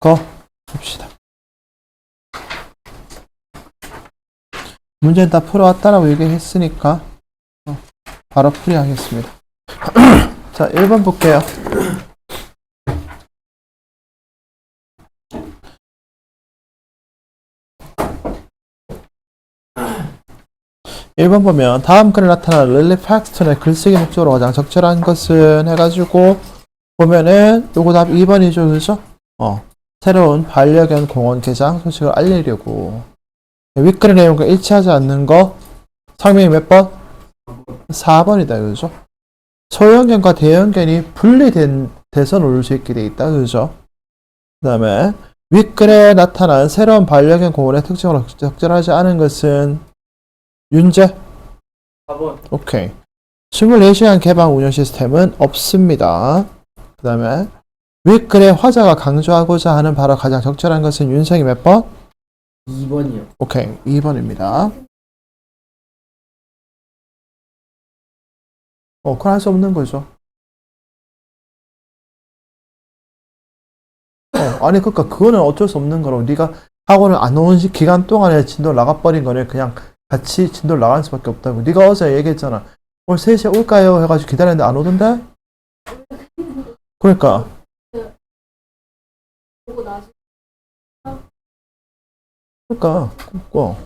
거 봅시다. 문제는 다 풀어왔다라고 얘기했으니까 바로 풀이하겠습니다. 자, 1번 볼게요. 일 번 보면 다음 글에 나타난 릴리 팍스턴의 글쓰기 목적으로 가장 적절한 것은 해가지고 보면은 요거 답 2번이죠, 그죠? 새로운 반려견 공원 개장 소식을 알리려고. 윗글의 내용과 일치하지 않는 거 상명이 몇 번? 4번이다, 그죠? 소형견과 대형견이 분리돼서 놀 수 있게 돼 있다, 그죠? 그 다음에 윗글에 나타난 새로운 반려견 공원의 특징으로 적절하지 않은 것은 윤재? 4번. 오케이. 24시간 개방 운영 시스템은 없습니다. 그 다음에 윗글에 화자가 강조하고자 하는 바로 가장 적절한 것은 윤성이 몇 번? 2번이요. 오케이. 2번입니다. 그건 할 수 없는 거죠. 아니, 그러니까 그거는 어쩔 수 없는 거라고. 네가 학원을 안 온 기간 동안에 진도 나가버린 거는 그냥 같이 진도를 나갈 수밖에 없다고. 네가 어제 얘기했잖아. 오늘 3시에 올까요? 해가지고 기다렸는데 안 오던데? 그러니까.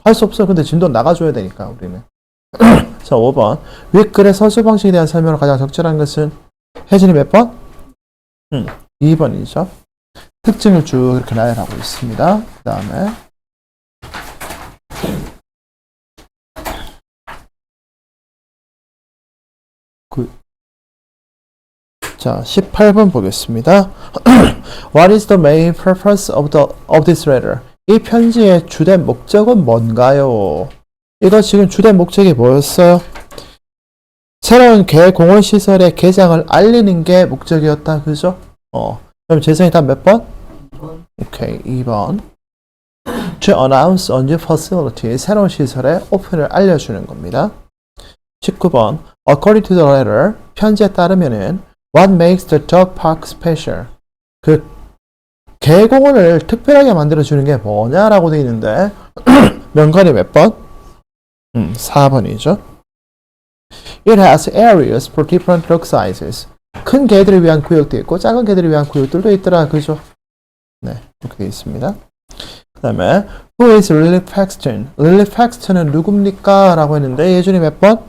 할 수 없어. 근데 진도 나가줘야 되니까, 우리는. 자, 5번. 윗글의 서술 방식에 대한 설명으로 가장 적절한 것은 혜진이 몇 번? 2번이죠. 특징을 쭉 이렇게 나열하고 있습니다. 그 다음에 자, 18번 보겠습니다. What is the main purpose of this letter? 이 편지의 주된 목적은 뭔가요? 이거 지금 주된 목적이 뭐였어요? 새로운 공원시설의 개장을 알리는 게 목적이었다. 그죠? 그럼 재성이 답 몇 번? 2번. 오케이, 2번. To announce a new facility, 새로운 시설의 오픈을 알려주는 겁니다. 19번. According to the letter, 편지에 따르면은 What makes the dog park special? 그 개공원을 특별하게 만들어주는 게 뭐냐라고 되어 있는데 명관이 몇 번? 4번이죠. It has areas for different dog sizes. 큰 개들을 위한 구역도 있고 작은 개들을 위한 구역들도 있더라. 그죠? 네, 이렇게 되어 있습니다. 그 다음에 Who is Lily Paxton? Lily Paxton은 누굽니까? 라고 했는데 예준이 몇 번?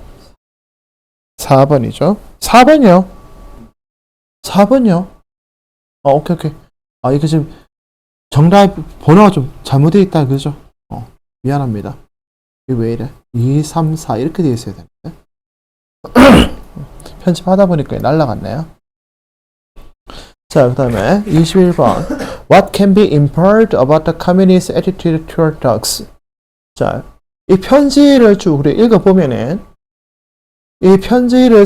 4번이죠. 4번이요. 4번이요. 오케이. 이거 지금 정답 번호가 좀 잘못되어 있다. 그죠? 미안합니다. 이게 왜 이래? 2, 3, 4 이렇게 되어 있어야 되는데. 편집하다 보니까 날라갔네요. 자, 그 다음에 21번. What can be inferred about the community's attitude toward dogs? 자, 이 편지를 쭉 우리 읽어보면은 이 편지를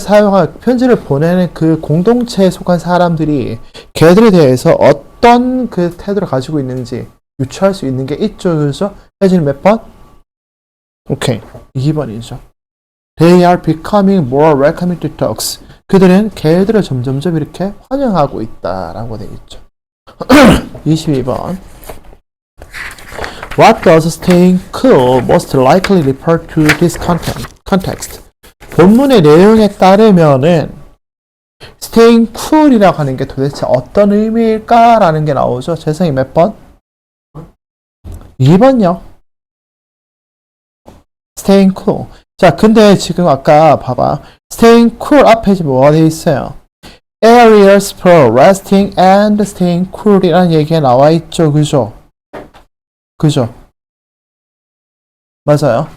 보내는 그 공동체에 속한 사람들이 개들에 대해서 어떤 그 태도를 가지고 있는지 유추할 수 있는 게 있죠. 그래서 혜진이 몇 번? 오케이. 2번이죠. They are becoming more welcoming to dogs. 그들은 개들을 점점점 이렇게 환영하고 있다라고 되어 있죠. 22번. What does staying cool most likely refer to this context? 본문의 내용에 따르면은 staying cool이라고 하는 게 도대체 어떤 의미일까라는 게 나오죠. 재성이 몇 번? 2번요. staying cool. 자, 근데 지금 아까 봐봐. staying cool 앞에 지금 뭐가 되어 있어요? areas for resting and staying cool이라는 얘기가 나와 있죠. 그죠? 맞아요.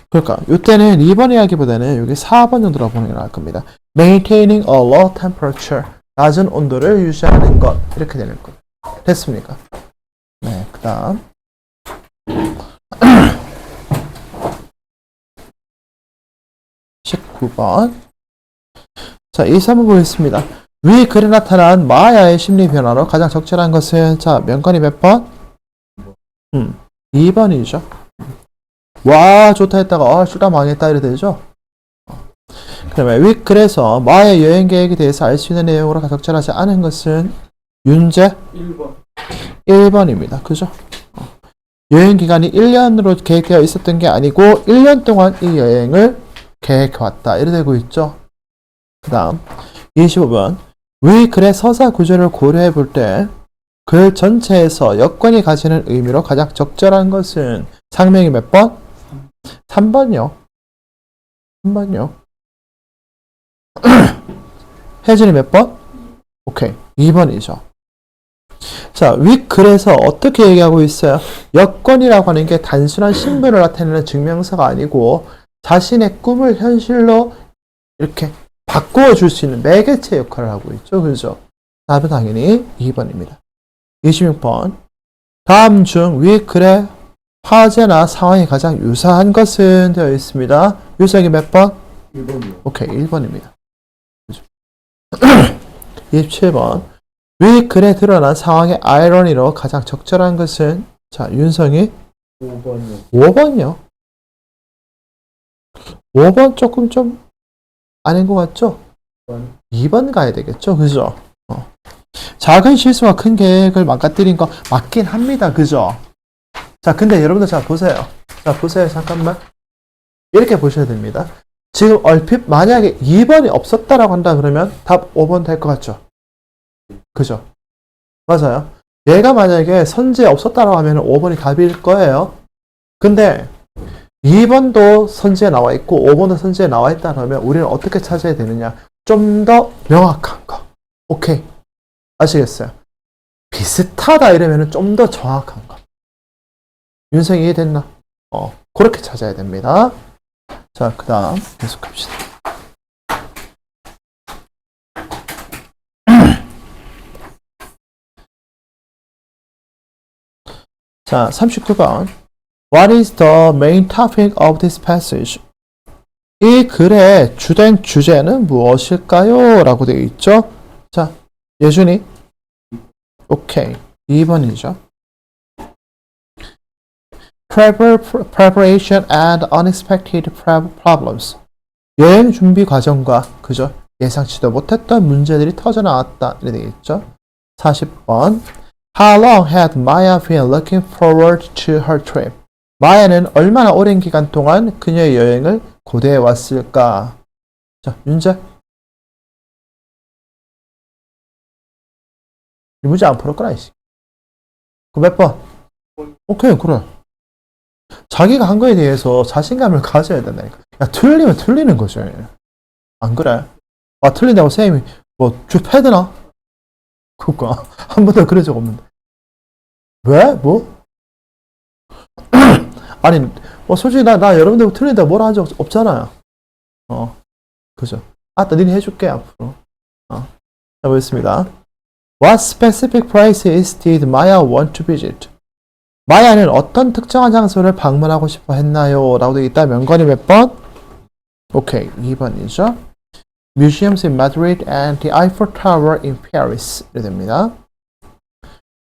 그러니까 이때는 2번 이야기보다는 여기 4번 정도로 보는 게 나을 겁니다. Maintaining a low temperature. 낮은 온도를 유지하는 것. 이렇게 되는 거. 됐습니까? 네, 그 다음 19번. 자, 2-3번 보겠습니다. 위 글에 나타난 마야의 심리 변화로 가장 적절한 것은 자, 명관이 몇 번? 2번이죠. 와, 좋다 했다가 슈다 망했다 이래 되죠. 그 다음에 위 글에서 마의 여행 계획에 대해서 알 수 있는 내용으로 적절하지 않은 것은 윤재? 1번. 1번입니다. 그죠? 여행 기간이 1년으로 계획되어 있었던 게 아니고 1년 동안 이 여행을 계획해왔다. 이래 되고 있죠. 그 다음 25번 위 글의 서사 구조를 고려해 볼 때 글 전체에서 여건이 가지는 의미로 가장 적절한 것은 상명이 몇 번? 3번이요. 3번이요. 혜진이 몇 번? 오케이. 2번이죠. 자, 윗글에서 어떻게 얘기하고 있어요? 여건이라고 하는 게 단순한 신분을 나타내는 증명서가 아니고 자신의 꿈을 현실로 이렇게 바꾸어 줄 수 있는 매개체 역할을 하고 있죠. 그죠? 답은 당연히 2번입니다. 26번. 다음 중 윗글의 화제나 상황이 가장 유사한 것은 되어 있습니다. 유사하게 몇 번? 1번이요. 오케이. 1번입니다. 27번. 위 글에 드러난 상황의 아이러니로 가장 적절한 것은 자 윤성이 5번이요. 5번이요. 5번 조금 좀 아닌 것 같죠? 2번. 2번 가야 되겠죠? 그죠? 작은 실수와 큰 계획을 망가뜨린 거 맞긴 합니다. 그죠? 자 근데 여러분들 자 보세요. 자 보세요. 잠깐만 이렇게 보셔야 됩니다. 지금 얼핏 만약에 2번이 없었다라고 한다 그러면 답 5번 될 것 같죠? 그죠? 맞아요. 얘가 만약에 선지에 없었다라고 하면 5번이 답일 거예요. 근데 2번도 선지에 나와 있고 5번도 선지에 나와 있다 그러면 우리는 어떻게 찾아야 되느냐? 좀 더 명확한 거. 오케이. 아시겠어요? 비슷하다 이러면 좀 더 정확한 거. 윤성이 이해됐나? 그렇게 찾아야 됩니다. 자, 그 다음 계속 갑시다. 자, 39번. What is the main topic of this passage? 이 글의 주된 주제는 무엇일까요? 라고 되어 있죠. 자, 예준이. 오케이. 2번이죠. Preparation and unexpected problems. 여행 준비 과정과 그죠? 예상치도 못했던 문제들이 터져 나왔다. 이렇게 되어 있죠. 40번. How long had Maya been looking forward to her trip? 마야는 얼마나 오랜 기간 동안 그녀의 여행을 고대해 왔을까? 자, 윤재. 이 문제 안 풀었구나, 이씨. 그 몇 번? 오케이, 그래. 자기가 한 거에 대해서 자신감을 가져야 된다니까. 야, 틀리면 틀리는 거죠. 안 그래? 아, 틀린다고 쌤이 주 패드나? 그니까 한 번도 그런 적 없는데. 왜? 뭐? 아니, 솔직히 나 여러분들 틀린다고 뭐라 한 적 없잖아요. 그죠? 니네 해줄게, 앞으로. 자, 보겠습니다. What specific places did Maya want to visit? 마야는 어떤 특정한 장소를 방문하고 싶어 했나요? 라고 되어 있다. 명건이 몇 번? 오케이, 2번이죠. Museums in Madrid and the Eiffel Tower in Paris. 이렇게 됩니다.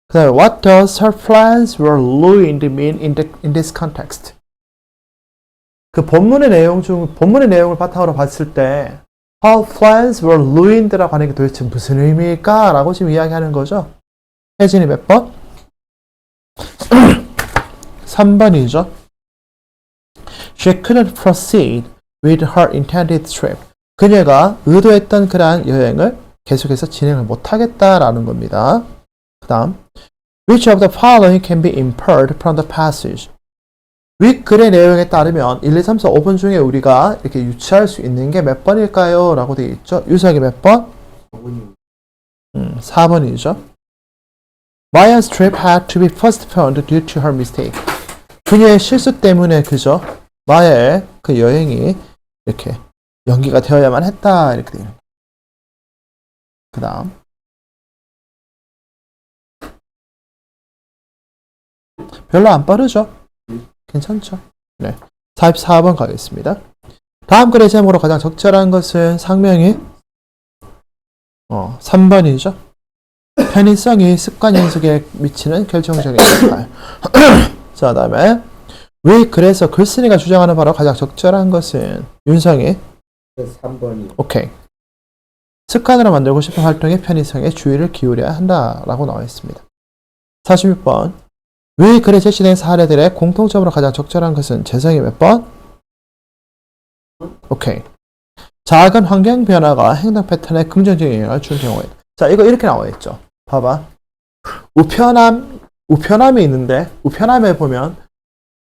그 다음에 What does her plans were ruined mean in this context? 그 본문의 내용을 바탕으로 봤을 때 Her plans were ruined라고 하는 게 도대체 무슨 의미일까? 라고 지금 이야기하는 거죠. 혜진이 몇 번? 3번이죠. She couldn't proceed with her intended trip. 그녀가 의도했던 그러한 여행을 계속해서 진행을 못하겠다라는 겁니다. 그 다음 Which of the following can be inferred from the passage? 윗글의 내용에 따르면 1, 2, 3, 4, 5번 중에 우리가 이렇게 유추할 수 있는 게 몇 번일까요? 라고 되어 있죠. 유사하게 몇 번? 4번이요. 4번이죠. Maya's trip had to be postponed due to her mistake. 그녀의 실수 때문에 그죠? 마야의 그 여행이 이렇게 연기가 되어야만 했다. 이렇게 돼요. 그 다음 별로 안 빠르죠? 괜찮죠? 네. 44번 가겠습니다. 다음 글의 제목으로 가장 적절한 것은 상명이 3번이죠. 편의성이 습관 연습에 미치는 결정적인 역할. 자, 다음에 위 글에서 글쓴이가 주장하는 바로 가장 적절한 것은 윤성이 3번이요. 오케이. 습관으로 만들고 싶은 활동의 편의성에 주의를 기울여야 한다라고 나와 있습니다. 46번. 위 글에 제시된 사례들의 공통점으로 가장 적절한 것은 재성이 몇 번? 오케이. 작은 환경 변화가 행동 패턴에 긍정적인 영향을 준 경우에. 자, 이거 이렇게 나와 있죠. 봐봐. 우편함이 있는데, 우편함에 보면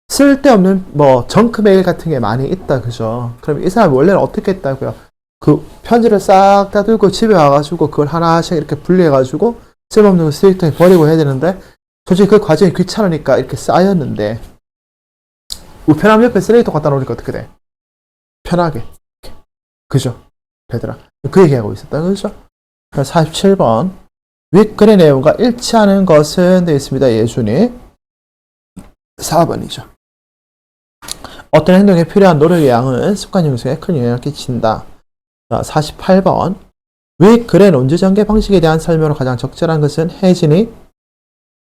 쓸데없는 뭐 정크 메일 같은 게 많이 있다, 그죠? 그럼 이 사람이 원래는 어떻게 했다고요? 그 편지를 싹 다 들고 집에 와가지고 그걸 하나씩 이렇게 분리해가지고 쓸모없는 거 쓰레기통에 버리고 해야 되는데, 솔직히 그 과정이 귀찮으니까 이렇게 쌓였는데, 우편함 옆에 쓰레기통 갖다 놓으니까 어떻게 돼? 편하게. 그죠? 되더라. 그 얘기하고 있었다, 그죠? 47번. 윗글의 내용과 일치하는 것은 되어 있습니다. 예준이. 4번이죠. 어떤 행동에 필요한 노력의 양은 습관 형성에 큰 영향을 끼친다. 자, 48번. 윗글의 논지 전개 방식에 대한 설명으로 가장 적절한 것은 혜진이.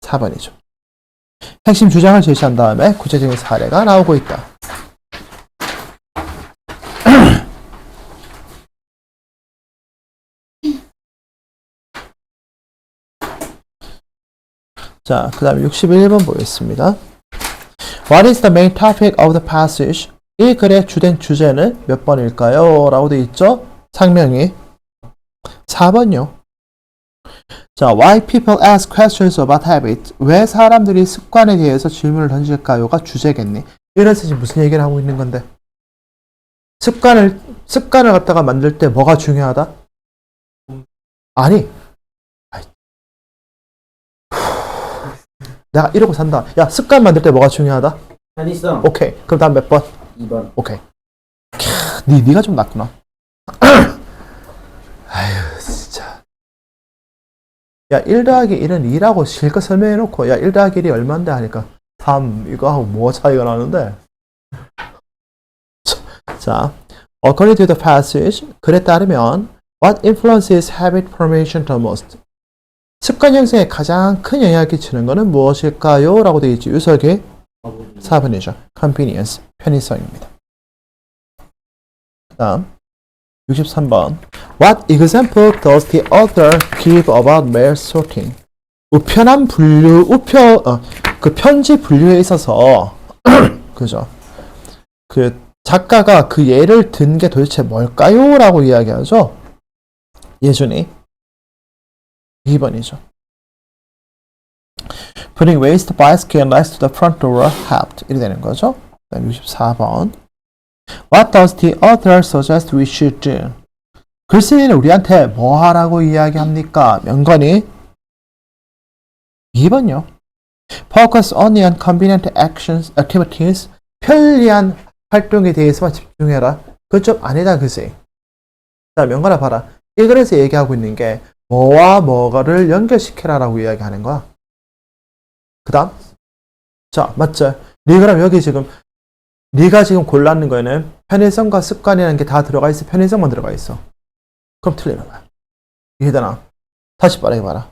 4번이죠. 핵심 주장을 제시한 다음에 구체적인 사례가 나오고 있다. 자, 그 다음에 61번 보겠습니다. What is the main topic of the passage? 이 글의 주된 주제는 몇 번일까요? 라고 되어 있죠? 상명이 4번요. 자, why people ask questions about habits? 왜 사람들이 습관에 대해서 질문을 던질까요?가 주제겠니? 이런 뜻이 무슨 얘기를 하고 있는 건데? 습관을 갖다가 만들 때 뭐가 중요하다? 아니. 내가 이러고 산다. 야, 습관 만들 때 뭐가 중요하다? 편의성. 오케이. 그럼 다음 몇 번? 2번. 오케이. 네가 좀 낫구나. 아유, 진짜. 야, 1 더하기 1은 2라고 실컷 설명해놓고, 야, 1 더하기 1이 얼만데 하니까 3, 이거하고 뭐 차이가 나는데? 자, according to the passage, 글에 따르면, what influences habit formation the most? 습관 형성에 가장 큰 영향을 끼치는 것은 무엇일까요? 라고 되어 있지. 유석이 4번이죠. convenience, 편의성입니다. 그 다음 63번. What example does the author give about mail sorting? 우편함 분류, 그 편지 분류에 있어서 그죠? 그 작가가 그 예를 든 게 도대체 뭘까요? 라고 이야기하죠. 예준이 2번이죠. Putting waste basket next to the front door helped. 이렇게 되는 거죠. 64번. What does the author suggest we should do? 글쓰기는 우리한테 뭐 하라고 이야기합니까? 명건이 2번요. Focus only on convenient activities. 편리한 활동에 대해서만 집중해라. 그건 좀 아니다, 그지? 자, 명건아 봐라. 이 글에서 얘기하고 있는 게 뭐와 뭐가를 연결시켜라라고 이야기하는 거야. 그 다음. 자, 맞죠? 그럼 여기 지금 네가 지금 골랐는 거에는 편의성과 습관이라는 게 다 들어가 있어. 편의성만 들어가 있어. 그럼 틀리는 거야. 이해되나? 다시 빠르게 봐라.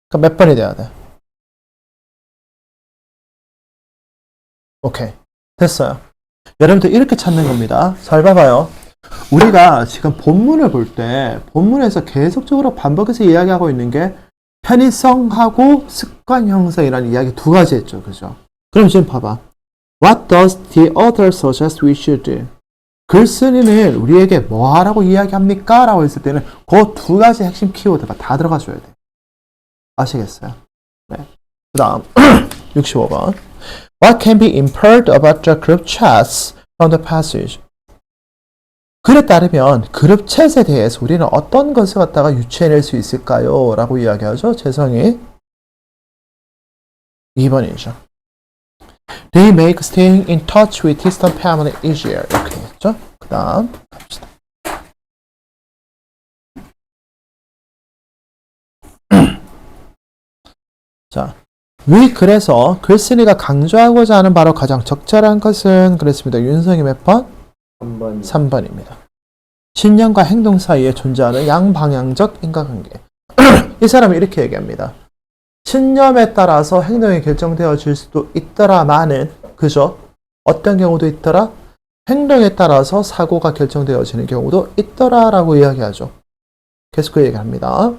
그럼 몇 번이 돼야 돼? 오케이. 됐어요. 여러분들 이렇게 찾는 겁니다. 잘 봐봐요. 우리가 지금 본문을 볼 때 본문에서 계속적으로 반복해서 이야기하고 있는 게 편의성하고 습관 형성이라는 이야기 두 가지 했죠. 그죠? 그럼 지금 봐봐. What does the author suggest we should do? 글쓴이는 우리에게 뭐 하라고 이야기합니까? 라고 했을 때는 그 두 가지 핵심 키워드가 다 들어가줘야 돼. 아시겠어요? 네. 그 다음 65번. What can be inferred about the group chats from the passage? 글에 따르면 그룹 챗에 대해서 우리는 어떤 것을 갖다가 유추해낼 수 있을까요? 라고 이야기하죠. 재성이 2번이죠. They make staying in touch with distant family easier. 이렇게 했죠. 그 다음 갑시다. 자, 위 글에서 글쓴이가 강조하고자 하는 바로 가장 적절한 것은 그랬습니다. 윤성이 몇 번? 3번. 3번입니다. 신념과 행동 사이에 존재하는 양방향적 인과관계. 이 사람이 이렇게 얘기합니다. 신념에 따라서 행동이 결정되어질 수도 있더라마는, 그죠? 어떤 경우도 있더라? 행동에 따라서 사고가 결정되어지는 경우도 있더라라고 이야기하죠. 계속 그 얘기합니다.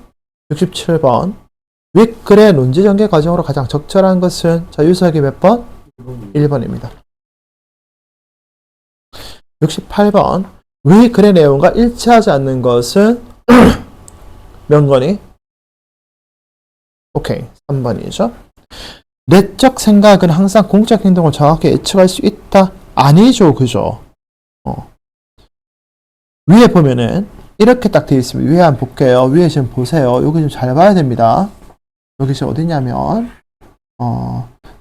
67번. 왜 그래 논지 전개 과정으로 가장 적절한 것은 자 유수학이 몇 번? 1번입니다. 68번 왜 글의 내용과 일치하지 않는 것은 명건이 오케이 3번이죠. 내적 생각은 항상 공적 행동을 정확히 예측할 수 있다. 아니죠. 그죠? 위에 보면은 이렇게 딱 되어 있습니다. 위에 한번 볼게요. 위에 지금 보세요. 여기 좀 잘 봐야 됩니다. 여기 지금 어디냐면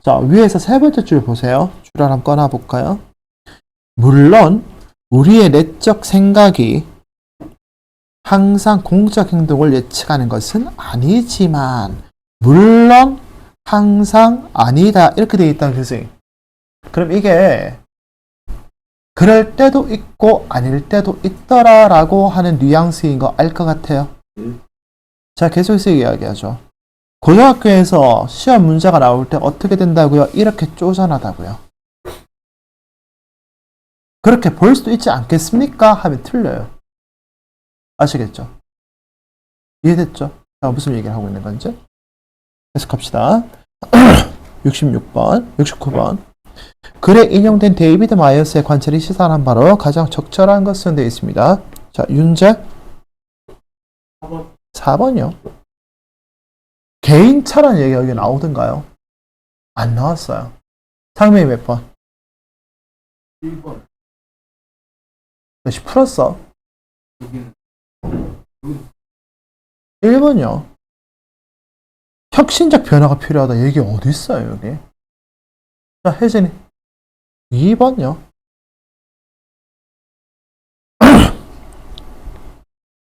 자 위에서 세 번째 줄 보세요. 줄 하나 꺼내 볼까요? 물론 우리의 내적 생각이 항상 공적 행동을 예측하는 것은 아니지만 물론 항상 아니다 이렇게 되어 있다는 뜻이. 그럼 이게 그럴 때도 있고 아닐 때도 있더라라고 하는 뉘앙스인 거 알 것 같아요. 자 계속해서 이야기하죠. 고등학교에서 시험 문제가 나올 때 어떻게 된다고요? 이렇게 쪼잔하다고요. 그렇게 볼 수도 있지 않겠습니까? 하면 틀려요. 아시겠죠? 이해됐죠? 자, 무슨 얘기를 하고 있는 건지? 계속합시다. 66번, 69번. 글에 인용된 데이비드 마이어스의 관찰이 시사하는 바로 가장 적절한 것은 되어 있습니다. 자, 윤재? 4번이요. 개인차라는 얘기가 여기 나오던가요? 안 나왔어요. 상명이 몇 번? 1번. 몇시 풀었어? 1번이요. 혁신적 변화가 필요하다. 얘기 어디 있어요, 여기? 자, 혜진이. 2번요.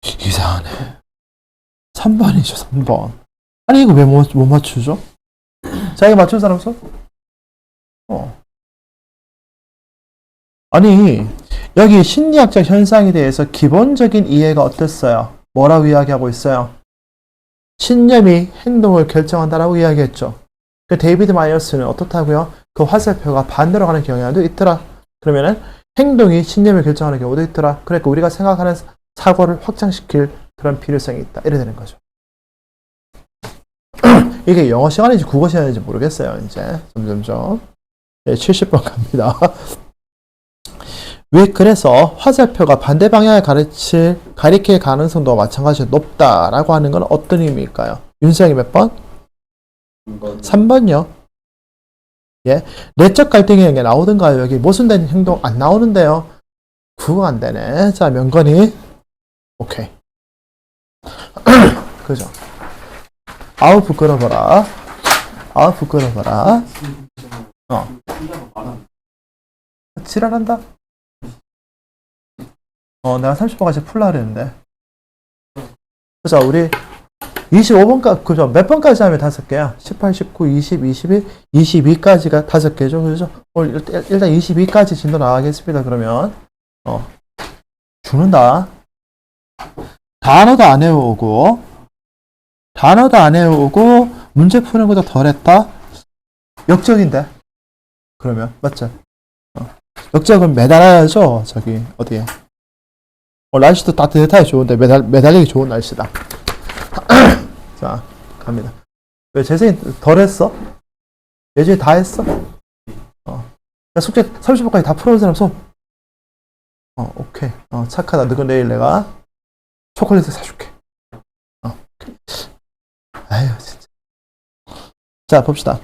이상하네. 3번이죠, 3번. 아니, 이거 왜 못 맞추죠? 자, 이거 맞춘 사람 없어? 아니, 여기 심리학적 현상에 대해서 기본적인 이해가 어땠어요? 뭐라고 이야기하고 있어요? 신념이 행동을 결정한다라고 이야기했죠. 그 데이비드 마이어스는 어떻다고요? 그 화살표가 반대로 가는 경향도 있더라. 그러면은 행동이 신념을 결정하는 경우도 있더라. 그러니까 우리가 생각하는 사고를 확장시킬 그런 필요성이 있다. 이래 되는 거죠. 이게 영어 시간인지 국어 시간인지 모르겠어요. 이제 점점점. 네, 70번 갑니다. 왜 그래서 화살표가 반대 방향에 가리킬 가능성도 마찬가지로 높다라고 하는 건 어떤 의미일까요? 윤수영이 몇 번? 3번요. 예. 내적 갈등이 게 나오던가요? 여기 모순된 행동 안 나오는데요. 그거 안 되네. 자, 명건이. 오케이. 그죠? 아우, 부끄러워라. 아우, 부끄러워라. 지랄한다? 내가 30번까지 풀라 그랬는데. 그죠? 우리 25번까지, 그죠? 몇 번까지 하면 5개야? 18, 19, 20, 21, 22까지가 5개죠? 그죠? 오늘 일단 22까지 진도 나가겠습니다. 그러면, 죽는다. 단어도 안 해오고, 문제 푸는 것도 덜 했다? 역적인데? 그러면, 맞죠? 역적은 매달아야죠? 저기, 어디에? 날씨도 따뜻하게 좋은데, 매달리기 좋은 날씨다. 자, 갑니다. 왜 재생이 덜 했어? 예전에 다 했어? 야, 숙제 30번까지 다 풀어온 사람 손. 오케이. 착하다. 너는 내일 내가 초콜릿 사줄게. 아유, 진짜. 자, 봅시다.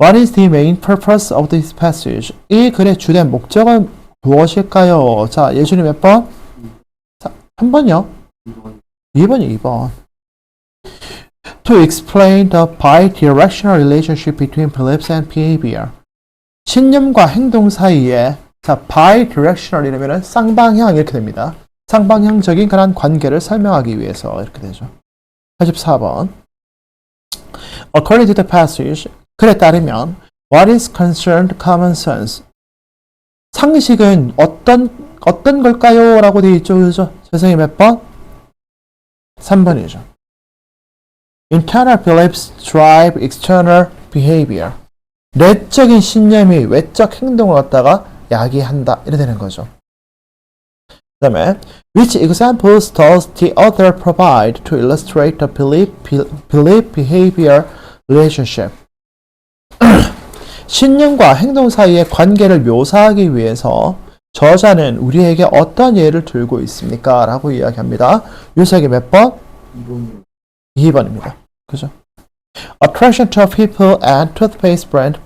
What is the main purpose of this passage? 이 글의 주된 목적은 무엇일까요? 자, 예준이 몇 번? 3번이요? 2번이요, 2번. To explain the bi-directional relationship between beliefs and behavior. 신념과 행동 사이에 자, bi-directional 이라면 쌍방향 이렇게 됩니다. 쌍방향적인 그런 관계를 설명하기 위해서 이렇게 되죠. 84번. According to the passage, 글에 따르면 what is concerned common sense. 상식은 어떤 걸까요? 라고 되어 있죠. 그죠? 세상에 몇 번? 3번이죠. Internal beliefs drive external behavior. 내적인 신념이 외적 행동을 갖다가 야기한다. 이래 되는 거죠. 그다음에 which examples does the author provide to illustrate the belief behavior relationship? 신념과 행동 사이의 관계를 묘사하기 위해서 저자는 우리에게 어떤 예를 들고 있습니까? 라고 이야기합니다. 요약이 몇 번? 2번이요. 2번입니다. 그죠? Attraction to people and toothpaste brand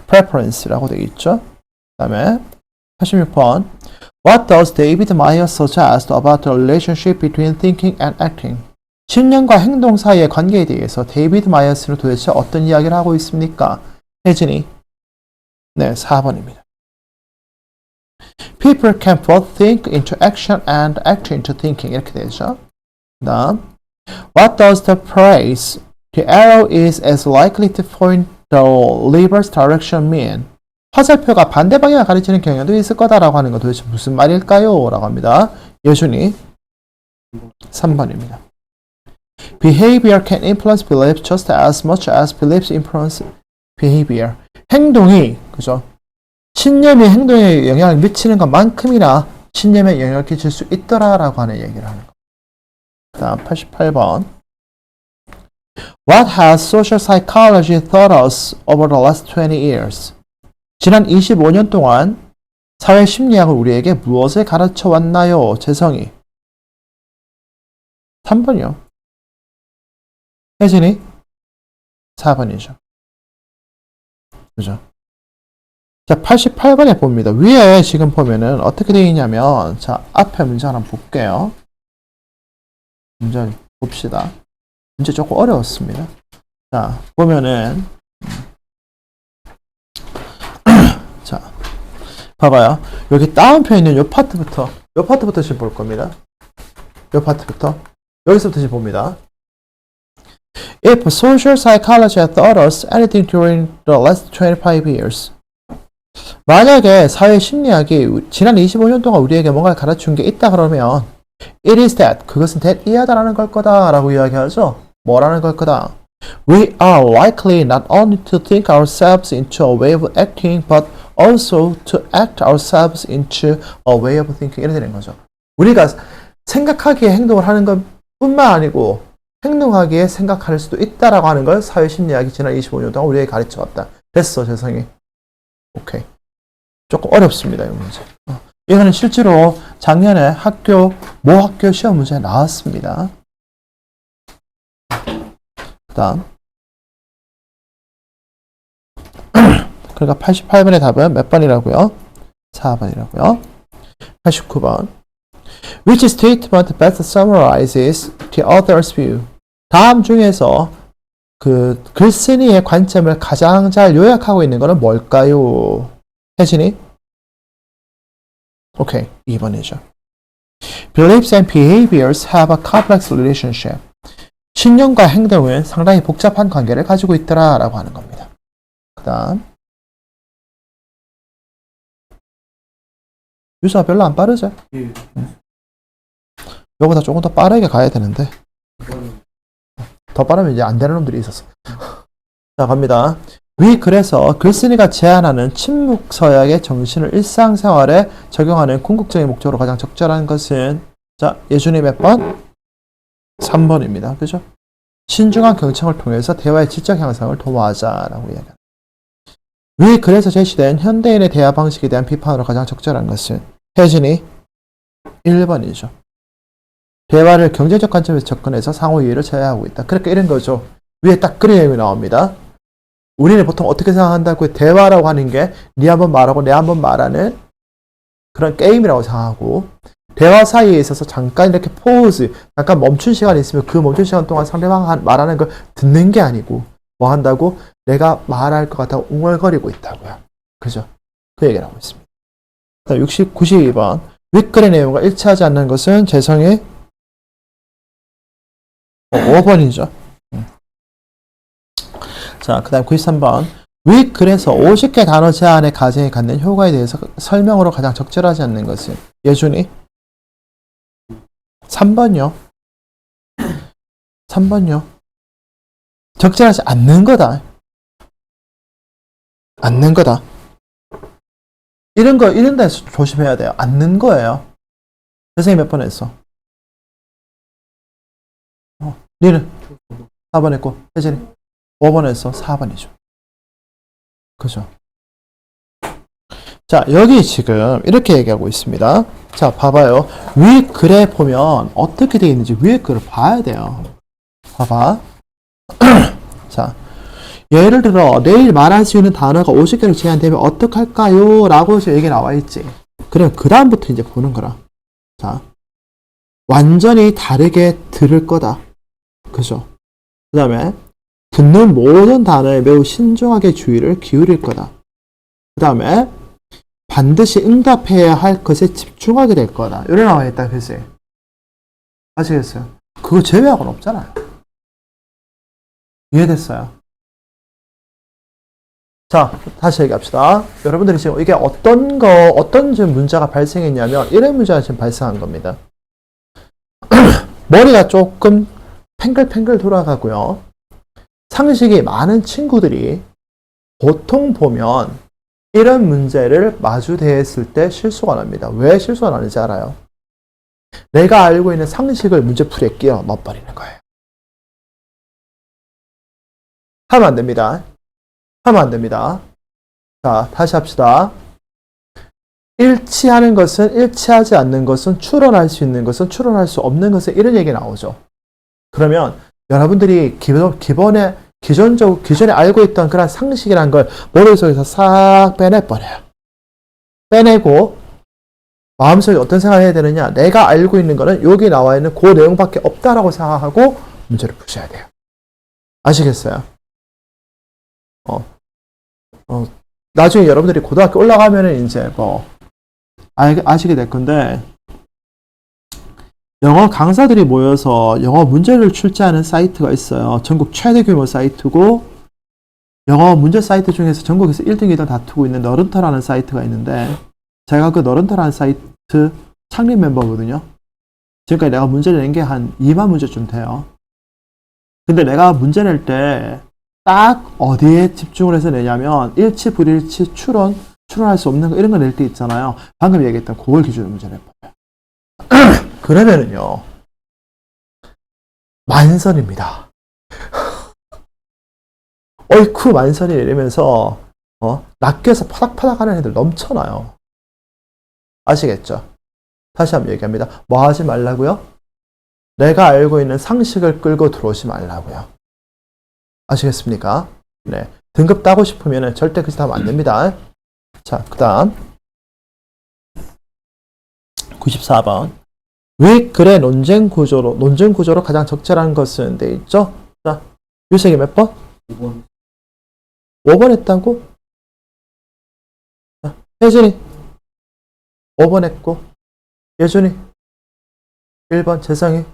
preference라고 되어 있죠. 그 다음에 86번 What does David Meyer suggest about the relationship between thinking and acting? 신념과 행동 사이의 관계에 대해서 데이비드 마이어스는 도대체 어떤 이야기를 하고 있습니까? 혜진이 네, 4번입니다. People can both think into action and act into thinking 이렇게 되죠. 그 다음 What does the phrase The arrow is as likely to point the lever's direction mean? 화살표가 반대 방향을 가리키는 경향도 있을 거다라고 하는 건 도대체 무슨 말일까요? 라고 합니다. 예준이 3번입니다. Behavior can influence beliefs just as much as beliefs influence behavior. 행동이, 그죠? 신념이 행동에 영향을 미치는 것만큼이나 신념에 영향을 끼칠 수 있더라라고 하는 얘기를 하는 거. 다음 88번. What has social psychology taught us over the last 20 years? 지난 25년 동안 사회심리학은 우리에게 무엇을 가르쳐 왔나요? 재성이 3번이요. 혜진이 4번이죠. 그죠? 자, 88번에 봅니다. 위에 지금 보면은 어떻게 되어 있냐면, 자, 앞에 문제 하나 볼게요. 문제 봅시다. 문제 조금 어려웠습니다. 자, 보면은, 자, 봐봐요. 여기 따옴표 있는 요 파트부터 지금 볼 겁니다. 요 파트부터. 여기서부터 지금 봅니다. If social psychology had taught us anything during the last 25 years. 만약에 사회심리학이 지난 25년 동안 우리에게 뭔가를 가르친 게 있다 그러면 it is that, 그것은 that 이하다라는 걸 거다 라고 이야기하죠. 뭐라는 걸 거다? We are likely not only to think ourselves into a way of acting but also to act ourselves into a way of thinking. 이렇게 되는 거죠. 우리가 생각하기에 행동을 하는 것 뿐만 아니고 행동하기에 생각할 수도 있다라고 하는 걸 사회심리학이 지난 25년 동안 우리에게 가르쳐왔다. 됐어, 재성이. 오케이. 조금 어렵습니다, 이 문제. 이거는 실제로 작년에 모 학교 시험 문제에 나왔습니다. 그 다음. 그러니까 88번의 답은 몇 번이라고요? 4번이라고요. 89번. Which statement best summarizes the author's view? 다음 중에서 그 글쓴이의 관점을 가장 잘 요약하고 있는 것은 뭘까요? 혜진이? 오케이, 2번이죠. Beliefs and behaviors have a complex relationship. 신념과 행동은 상당히 복잡한 관계를 가지고 있더라 라고 하는 겁니다. 그 다음. 유수가 별로 안 빠르죠? 예. 요거보다 조금 더 빠르게 가야 되는데. 이거는 더 빠르면 이제 안 되는 놈들이 있었어. 자, 갑니다. 그래서 글쓴이가 제안하는 침묵 서약의 정신을 일상생활에 적용하는 궁극적인 목적으로 가장 적절한 것은, 자, 예준이 몇 번? 3번입니다. 그죠? 신중한 경청을 통해서 대화의 질적 향상을 도모하자라고 이야기합니다. 그래서 제시된 현대인의 대화 방식에 대한 비판으로 가장 적절한 것은, 혜진이 1번이죠. 대화를 경제적 관점에서 접근해서 상호 이해를 제어하고 있다. 그러니까 이런 거죠. 위에 딱 그런 내용이 나옵니다. 우리는 보통 어떻게 생각한다고 대화라고 하는 게 네 한번 말하고 내 한번 말하는 그런 게임이라고 생각하고, 대화 사이에 있어서 잠깐 이렇게 포즈, 잠깐 멈춘 시간이 있으면 그 멈춘 시간 동안 상대방 말하는 걸 듣는 게 아니고 뭐 한다고? 내가 말할 것 같다고 웅얼거리고 있다고요. 그죠? 그 얘기를 하고 있습니다. 92번. 윗글의 내용과 일치하지 않는 것은 재성의 5번이죠. 자, 그 다음 93번. 윗글에서 50개 단어 제한의 가정이 갖는 효과에 대해서 설명으로 가장 적절하지 않는 것은, 예준이 3번요. 3번요. 적절하지 않는 거다. 않는 거다. 이런 데서 조심해야 돼요. 않는 거예요. 선생님 몇 번 했어? 니는? 4번 했고, 혜진이? 5번 했어? 4번이죠. 그죠? 자, 여기 지금 이렇게 얘기하고 있습니다. 자, 봐봐요. 위 글에 보면 어떻게 되어 있는지 위에 글을 봐야 돼요. 봐봐. 자, 예를 들어 내일 말할 수 있는 단어가 50개를 제한되면 어떡할까요? 라고 얘기 나와 있지. 그럼 그 다음부터 이제 보는 거라. 자, 완전히 다르게 들을 거다. 그죠? 그 다음에 듣는 모든 단어에 매우 신중하게 주의를 기울일 거다. 그 다음에 반드시 응답해야 할 것에 집중하게 될 거다. 이래 나와 있다. 그치? 아시겠어요? 그거 제외하고는 없잖아요. 이해됐어요? 자, 다시 얘기합시다. 여러분들이 지금 이게 어떤 지금 문제가 발생했냐면, 이런 문제가 지금 발생한 겁니다. 머리가 조금 팽글팽글 돌아가고요. 상식이 많은 친구들이 보통 보면 이런 문제를 마주대했을 때 실수가 납니다. 왜 실수가 나는지 알아요? 내가 알고 있는 상식을 문제풀이에 끼워 넣어버리는 거예요. 하면 안 됩니다. 하면 안 됩니다. 자, 다시 합시다. 일치하는 것은, 일치하지 않는 것은, 추론할 수 있는 것은, 추론할 수 없는 것은, 이런 얘기 나오죠. 그러면 여러분들이 기존에 알고 있던 그런 상식이란 걸 머릿속에서 싹 빼내버려요. 빼내고 마음속에 어떤 생각을 해야 되느냐. 내가 알고 있는 거는 여기 나와 있는 그 내용밖에 없다라고 생각하고 문제를 푸셔야 돼요. 아시겠어요? 나중에 여러분들이 고등학교 올라가면은 이제 아시게 될 건데, 영어 강사들이 모여서 영어 문제를 출제하는 사이트가 있어요. 전국 최대 규모 사이트고, 영어 문제 사이트 중에서 전국에서 1등, 2등 다투고 있는 너른터라는 사이트가 있는데, 제가 그 너른터라는 사이트 창립 멤버거든요. 지금까지 내가 문제를 낸 게 한 2만 문제쯤 돼요. 근데 내가 문제 낼 때 딱 어디에 집중을 해서 내냐면, 일치, 불일치, 추론할 수 없는 거, 이런 거 낼 때 있잖아요. 방금 얘기했던 그걸 기준으로 문제를 해봐요. 그러면은요, 만선입니다. 어이쿠, 만선이 이러면서, 낚여서 파닥파닥 하는 애들 넘쳐나요. 아시겠죠? 다시 한번 얘기합니다. 뭐 하지 말라고요? 내가 알고 있는 상식을 끌고 들어오지 말라고요. 아시겠습니까? 네. 등급 따고 싶으면 절대 그 짓 하면 안 됩니다. 자, 그 다음. 94번. 위 글의 논쟁 구조로 가장 적절한 것은 돼 있죠? 자, 유색이 몇 번? 5번. 5번 했다고? 자, 혜진이 5번 했고, 예준이 1번, 재성이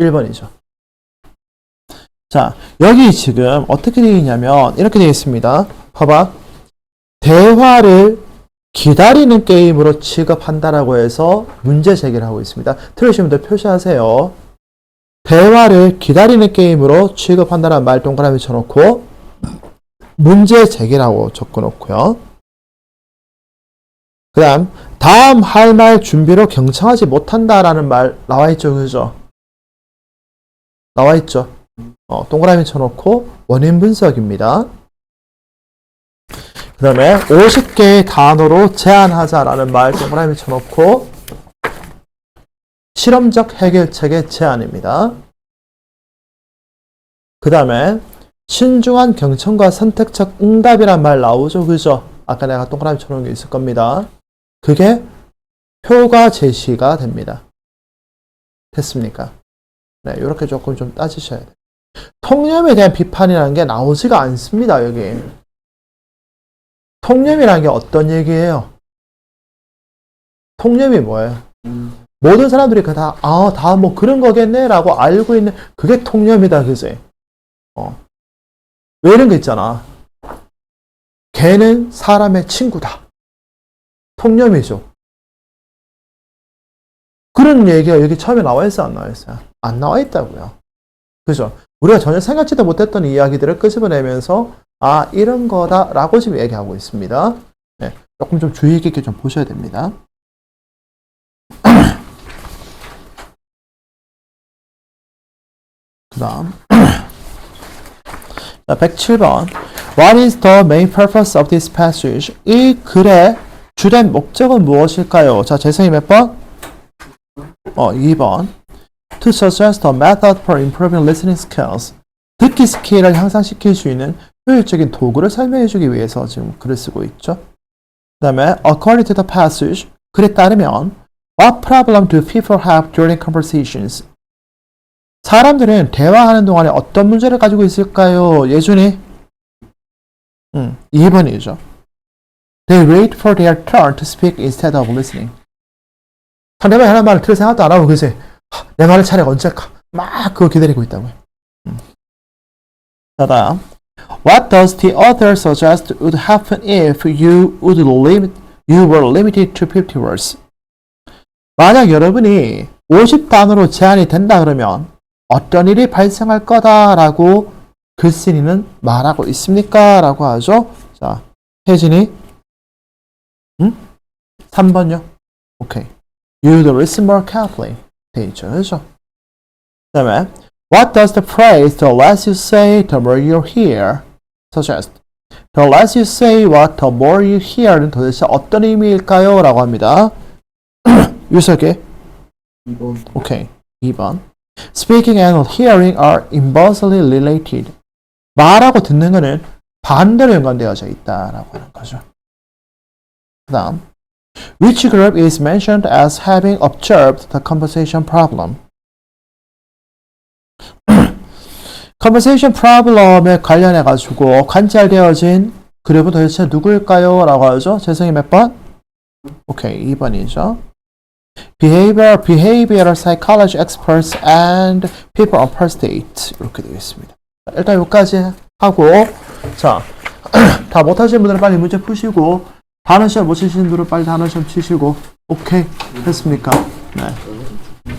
1번이죠. 자, 여기 지금 어떻게 되어 있냐면 이렇게 되어 있습니다. 봐봐. 대화를 기다리는 게임으로 취급한다라고 해서 문제 제기를 하고 있습니다. 들으시면 더 표시하세요. 대화를 기다리는 게임으로 취급한다는 말 동그라미 쳐놓고 문제 제기라고 적어놓고요. 그 다음 할 말 준비로 경청하지 못한다라는 말 나와있죠. 그죠? 나와있죠. 동그라미 쳐놓고 원인 분석입니다. 그 다음에 50개의 단어로 제안하자라는 말 동그라미 쳐놓고 실험적 해결책의 제안입니다. 그 다음에 신중한 경청과 선택적 응답이란 말 나오죠. 그죠? 아까 내가 동그라미 쳐놓은 게 있을 겁니다. 그게 표가 제시가 됩니다. 됐습니까? 네, 이렇게 조금 좀 따지셔야 돼요. 통념에 대한 비판이라는 게 나오지가 않습니다. 여기. 통념이라는 게 어떤 얘기예요? 통념이 뭐예요? 모든 사람들이 다 뭐 그런 거겠네 라고 알고 있는 그게 통념이다. 그지? 왜 이런 거 있잖아. 걔는 사람의 친구다. 통념이죠. 그런 얘기가 여기 처음에 나와 있어요? 안 나와 있어요? 안 나와 있다고요. 그죠? 우리가 전혀 생각지도 못했던 이야기들을 끄집어내면서 이런 거다라고 지금 얘기하고 있습니다. 네, 조금 좀 주의 깊게 좀 보셔야 됩니다. 다음. 자, 107번. What is the main purpose of this passage? 이 글의 주된 목적은 무엇일까요? 자, 재성이 몇 번? 2번. To suggest a method for improving listening skills. 듣기 스킬을 향상시킬 수 있는 효율적인 도구를 설명해 주기 위해서 지금 글을 쓰고 있죠. 그 다음에 according to the passage, 글에 따르면 what problem do people have during conversations? 사람들은 대화하는 동안에 어떤 문제를 가지고 있을까요? 예준이? 2번이죠. They wait for their turn to speak instead of listening. 상대방이 하는 말을 들을 생각도 안 하고 그새 내 말을 차례가 언제까 막 그거 기다리고 있다고요. 자, 다음. What does the author suggest would happen if you were limited to 50 words? 만약 여러분이 50단어로 제한이 된다 그러면 어떤 일이 발생할 거다라고 글쓴이는 말하고 있습니까? 라고 하죠. 자, 혜진이 3번요. 오케이. You'd listen more carefully. 돼 있죠. 그죠? 그 다음에 What does the phrase the less you say, the more you hear suggest? The less you say what, the more you hear는 도대체 어떤 의미일까요? 라고 합니다. 유석이 2번. 오케이. 2번. Speaking and hearing are inversely related. 말하고 듣는 것은 반대로 연관되어져 있다라고 하는 거죠. 그 다음. Which group is mentioned as having observed the conversation problem? conversation problem에 관련해가지고 관찰되어진 그룹은 도대체 누구일까요? 라고 하죠. 재성이 몇 번? 오케이. 2번이죠. behavioral psychology experts and people on first date. 이렇게 되어 있습니다. 일단 여기까지 하고, 자, 다 못하시는 분들은 빨리 문제 푸시고, 단어 시험 못 치시는 분들은 빨리 단어 시험 치시고, 오케이. 됐습니까? 네.